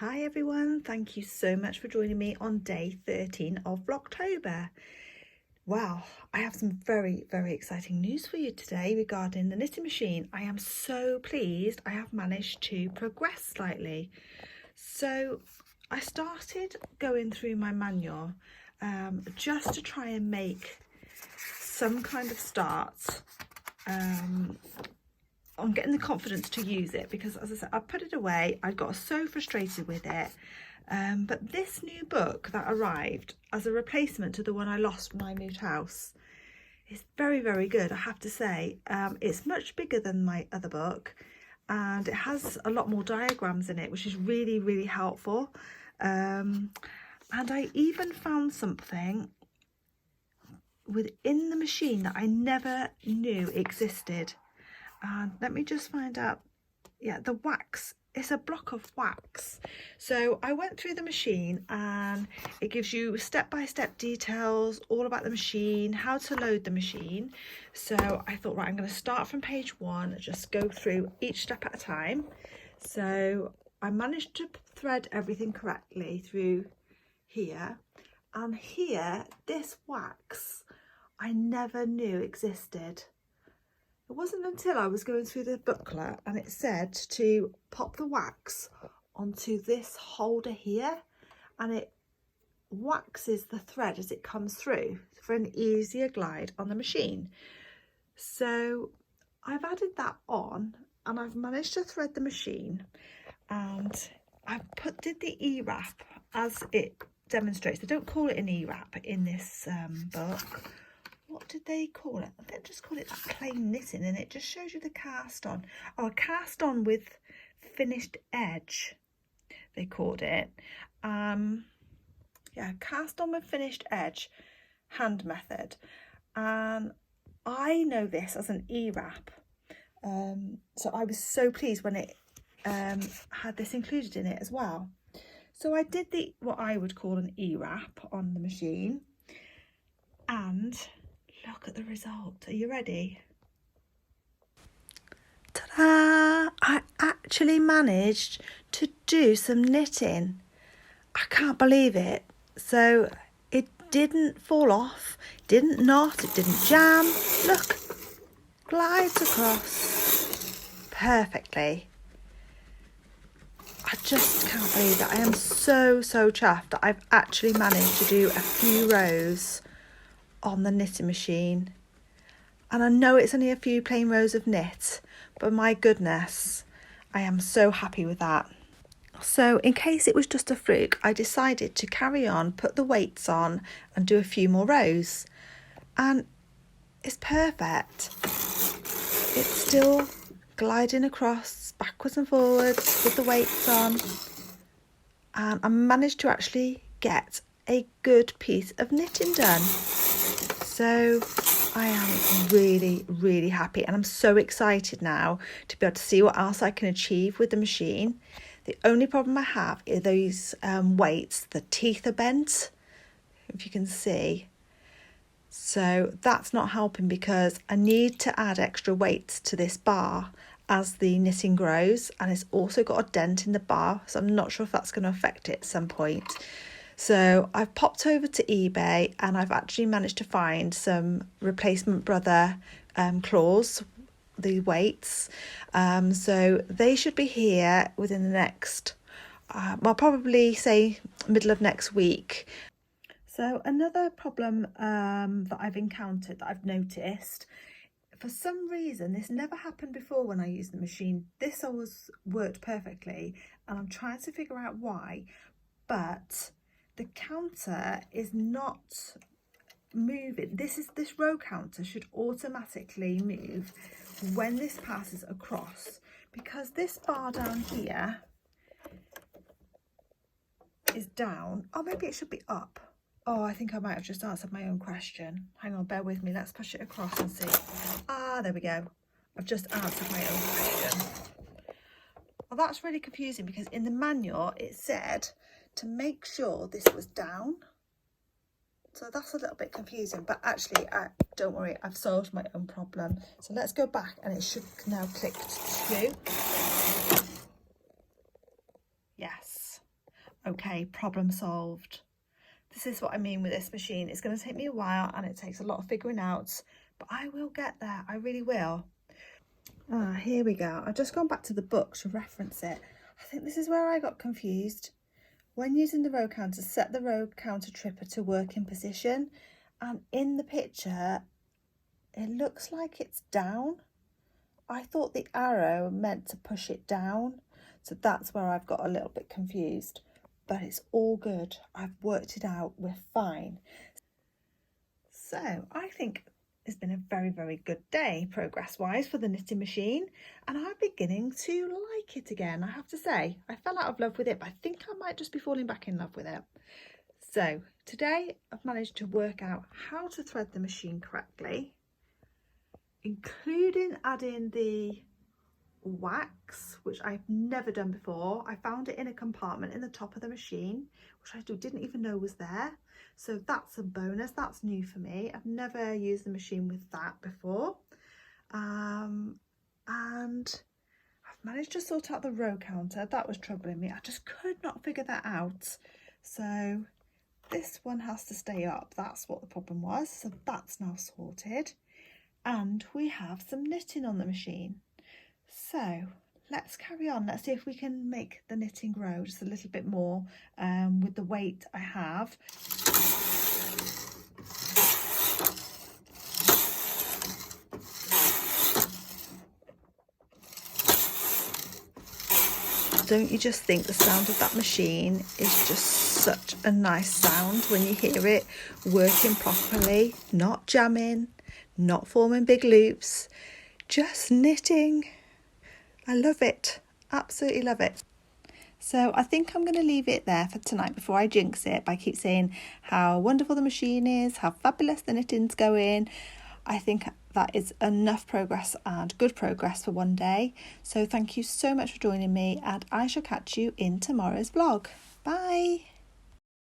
Hi everyone, thank you so much for joining me on day 13 of Vlogtober. Wow, I have some very exciting news for you today regarding the knitting machine. I am so pleased I have managed to progress slightly. So I started going through my manual just to try and make some kind of start on getting the confidence to use it, because as I said, I put it away. I got so frustrated with it, but this new book that arrived as a replacement to the one I lost when I moved house is very good, I have to say. It's much bigger than my other book and it has a lot more diagrams in it, which is really helpful. And I even found something within the machine that I never knew existed. And let me just find out. Yeah, the wax, it's a block of wax. So I went through the machine and it gives you step-by-step details all about the machine, how to load the machine. So I thought, right, I'm going to start from page 1 and just go through each step at a time. So I managed to thread everything correctly through here. And here, this wax I never knew existed. It wasn't until I was going through the booklet and it said to pop the wax onto this holder here, and it waxes the thread as it comes through for an easier glide on the machine. So I've added that on and I've managed to thread the machine, and I did the E-wrap as it demonstrates. They don't call it an E-wrap in this book. What did they call it? They just call it that plain knitting, and it just shows you the cast on. Oh, a cast on with finished edge, they called it. Yeah, cast on with finished edge hand method. And I know this as an E-wrap. So I was so pleased when it had this included in it as well. So I did what I would call an E-wrap on the machine, and look at the result. Are you ready? Ta-da! I actually managed to do some knitting. I can't believe it. So it didn't fall off, didn't knot, it didn't jam. Look, glides across perfectly. I just can't believe it. I am so chuffed that I've actually managed to do a few rows on the knitting machine. And I know it's only a few plain rows of knit, but my goodness, I am so happy with that. So in case it was just a fluke, I decided to carry on, put the weights on and do a few more rows. And it's perfect. It's still gliding across backwards and forwards with the weights on. And I managed to actually get a good piece of knitting done. So I am really happy, and I'm so excited now to be able to see what else I can achieve with the machine. The only problem I have are those weights. The teeth are bent, if you can see. So that's not helping, because I need to add extra weights to this bar as the knitting grows, and it's also got a dent in the bar, so I'm not sure if that's going to affect it at some point. So I've popped over to eBay and I've actually managed to find some replacement brother claws, the weights. So they should be here within the next, well, probably say middle of next week. So another problem that I've encountered, that I've noticed, for some reason, this never happened before when I used the machine. This always worked perfectly, and I'm trying to figure out why, but the counter is not moving. This row counter should automatically move when this passes across, because this bar down here is down. Oh, maybe it should be up. Oh, I think I might have just answered my own question. Hang on, bear with me. Let's push it across and see. Ah, there we go. I've just answered my own question. Well, that's really confusing, because in the manual it said to make sure this was down. So that's a little bit confusing, but actually, don't worry, I've solved my own problem. So let's go back, and it should now click to. Yes. Okay, problem solved. This is what I mean with this machine. It's going to take me a while and it takes a lot of figuring out, but I will get there. I really will. Here we go. I've just gone back to the book to reference it. I think this is where I got confused. When using the row counter, set the row counter tripper to working position, and in the picture it looks like it's down. I thought the arrow meant to push it down, so that's where I've got a little bit confused, but it's all good. I've worked it out. We're fine. So I think it's been a very, very good day progress-wise for the knitting machine, and I'm beginning to like it again, I have to say. I fell out of love with it, but I think I might just be falling back in love with it. So today I've managed to work out how to thread the machine correctly, including adding the wax, which I've never done before. I found it in a compartment in the top of the machine, which I didn't even know was there. So that's a bonus. That's new for me. I've never used the machine with that before. And I've managed to sort out the row counter. That was troubling me. I just could not figure that out. So this one has to stay up. That's what the problem was. So that's now sorted. And we have some knitting on the machine. So let's carry on. Let's see if we can make the knitting grow just a little bit more with the weight I have. Don't you just think the sound of that machine is just such a nice sound when you hear it working properly, not jamming, not forming big loops, just knitting. I love it, absolutely love it. So I think I'm going to leave it there for tonight before I jinx it by keep saying how wonderful the machine is, how fabulous the knitting's going. I think that is enough progress and good progress for one day. So thank you so much for joining me, and I shall catch you in tomorrow's vlog. Bye.